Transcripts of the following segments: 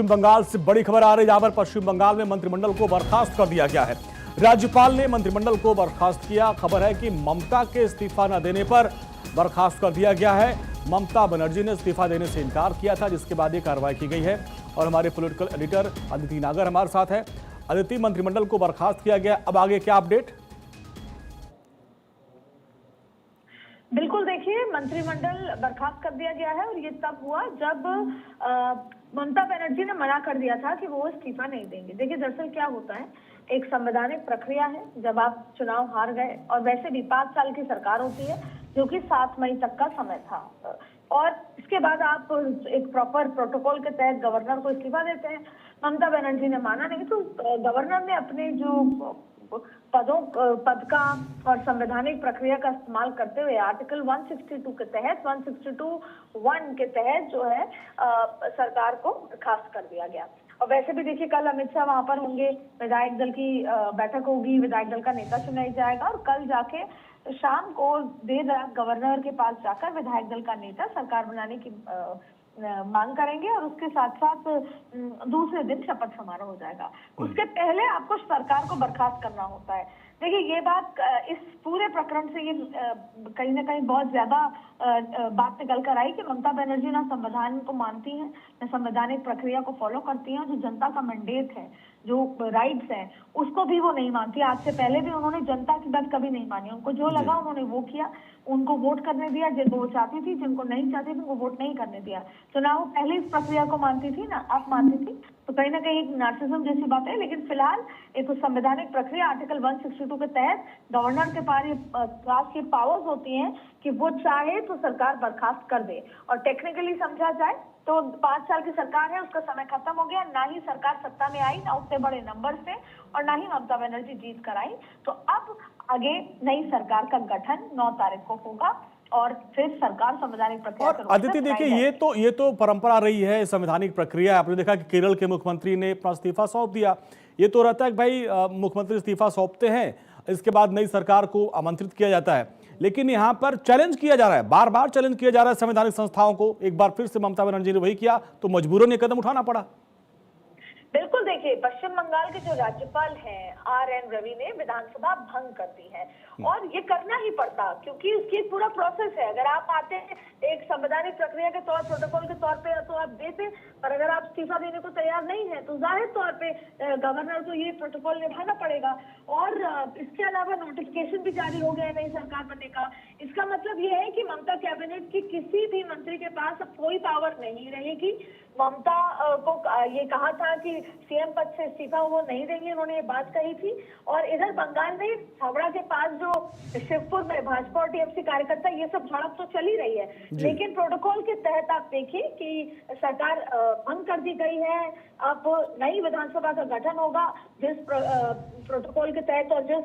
पश्चिम बंगाल से बड़ी खबर आ रही है, जहां पर पश्चिम बंगाल में मंत्रिमंडल को बर्खास्त कर दिया गया है। राज्यपाल ने मंत्रिमंडल को बर्खास्त किया। खबर है कि ममता के इस्तीफा न देने पर बर्खास्त कर दिया गया है। ममता बनर्जी ने इस्तीफा देने से इनकार किया था, जिसके बाद ये कार्रवाई की गई है। और हमारे पॉलिटिकल एडिटर अदिति नागर हमारे साथ है। अदिति, मंत्रिमंडल को बर्खास्त किया गया, अब आगे क्या अपडेट? बिल्कुल, देखिए, मंत्रिमंडल बर्खास्त कर दिया गया है और ये तब हुआ जब ममता बनर्जी ने मना कर दिया था कि वो इस्तीफा नहीं देंगे। देखिए, दरअसल क्या होता है, एक संवैधानिक प्रक्रिया है। जब आप चुनाव हार गए, और वैसे भी 5 साल की सरकार होती है, जो कि 7 मई तक का समय था, और इसके बाद आप एक प्रॉपर प्रोटोकॉल के तहत गवर्नर को इस्तीफा देते हैं। ममता बनर्जी ने माना नहीं, तो गवर्नर ने अपने जो पद का और संवैधानिक प्रक्रिया का इस्तेमाल करते हुए आर्टिकल 162 के तहत 162(1) के तहत जो है सरकार को बर्खास्त कर दिया गया। और वैसे भी देखिए, कल अमित शाह वहां पर होंगे, विधायक दल की बैठक होगी, विधायक दल का नेता चुना जाएगा, और कल जाके शाम को देर रात गवर्नर के पास जाकर विधायक दल का नेता सरकार बनाने की मांग करेंगे, और उसके साथ साथ दूसरे दिन शपथ समारोह हो जाएगा। उसके पहले आपको सरकार को बर्खास्त करना होता है। देखिए, ये बात इस पूरे प्रकरण से ये कहीं ना कहीं बहुत ज्यादा बात निकल कर आई कि ममता बनर्जी ना संविधान को मानती हैं, ना संवैधानिक प्रक्रिया को फॉलो करती हैं, जो जनता का मैंडेट है, जो राइट्स हैं, उसको भी वो नहीं मानती। आज से पहले भी उन्होंने जनता की बात कभी नहीं मानी। उनको जो लगा उन्होंने वो किया, उनको वोट करने दिया जिनको वो चाहती थी, जिनको नहीं चाहती थी उनको वोट नहीं करने दिया। चुनाव पहले इस प्रक्रिया को मानती थी ना, आप मानती थी, तो कहीं ना कहीं एक नार्सिज्म जैसी बात है। लेकिन फिलहाल एक संवैधानिक प्रक्रिया आर्टिकल 162 के तहत गवर्नर के पास ये पावर्स होती हैं कि वो चाहे तो सरकार बर्खास्त कर दे। और टेक्निकली समझा जाए तो 5 साल की सरकार है, उसका समय खत्म हो गया। ना ही सरकार सत्ता में आई, ना उतने बड़े नंबर से, और ना ही ममता बनर्जी जीत कर आई। तो अब आगे नई सरकार का गठन 9 तारीख को होगा, और फिर सरकार संवैधानिक प्रक्रिया। और अदिति, देखिए, ये तो परंपरा रही है संवैधानिक प्रक्रिया। आपने देखा कि केरल के मुख्यमंत्री ने अपना इस्तीफा सौंप दिया। ये तो रहता है कि भाई मुख्यमंत्री इस्तीफा सौंपते हैं, इसके बाद नई सरकार को आमंत्रित किया जाता है। लेकिन यहाँ पर चैलेंज किया जा रहा है, बार बार चैलेंज किया जा रहा है संवैधानिक संस्थाओं को। एक बार फिर से ममता बनर्जी ने वही किया, तो मजबूरन ये कदम उठाना पड़ा। बिल्कुल, देखिए, पश्चिम बंगाल के जो राज्यपाल हैं RN रवि ने विधानसभा भंग कर दी है, और ये करना ही पड़ता, क्योंकि उसकी एक पूरा प्रोसेस है। अगर आप आते हैं एक संवैधानिक प्रक्रिया के तौर, प्रोटोकॉल के तौर पे, तो आप देते, पर अगर आप इस्तीफा देने को तैयार नहीं है, तो जाहिर तौर पे गवर्नर को ये प्रोटोकॉल निभाना पड़ेगा। और इसके अलावा नोटिफिकेशन भी जारी हो गया है नई सरकार बनने का। इसका मतलब ये है कि ममता कैबिनेट की किसी भी मंत्री के पास अब कोई पावर नहीं रहेगी। ममता को ये कहा था कि सीएम पद से इस्तीफा वो नहीं देंगे, उन्होंने ये बात कही थी। और इधर बंगाल में हावड़ा के पास जो शिवपुर में भाजपा और टीएमसी कार्यकर्ता, ये सब झड़प तो चली रही है, लेकिन प्रोटोकॉल के तहत आप देखिए कि सरकार भंग कर दी गई है। अब नई विधानसभा का गठन होगा, जिस प्रोटोकॉल के तहत और जिस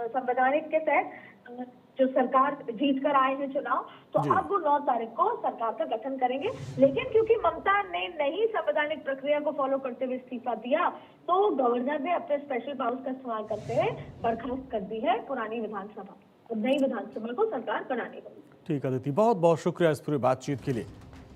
संवैधानिक के तहत जो सरकार जीत कर आए हैं चुनाव, तो अब वो 9 तारीख को सरकार का गठन करेंगे। लेकिन क्योंकि ममता ने नई संवैधानिक प्रक्रिया को फॉलो करते हुए इस्तीफा दिया, तो गवर्नर ने अपने स्पेशल पावर्स का इस्तेमाल करते हुए बर्खास्त कर दी है पुरानी विधानसभा, और नई विधानसभा को सरकार बनानी होगी। ठीक है अदिति, बहुत बहुत शुक्रिया इस पूरी बातचीत के लिए।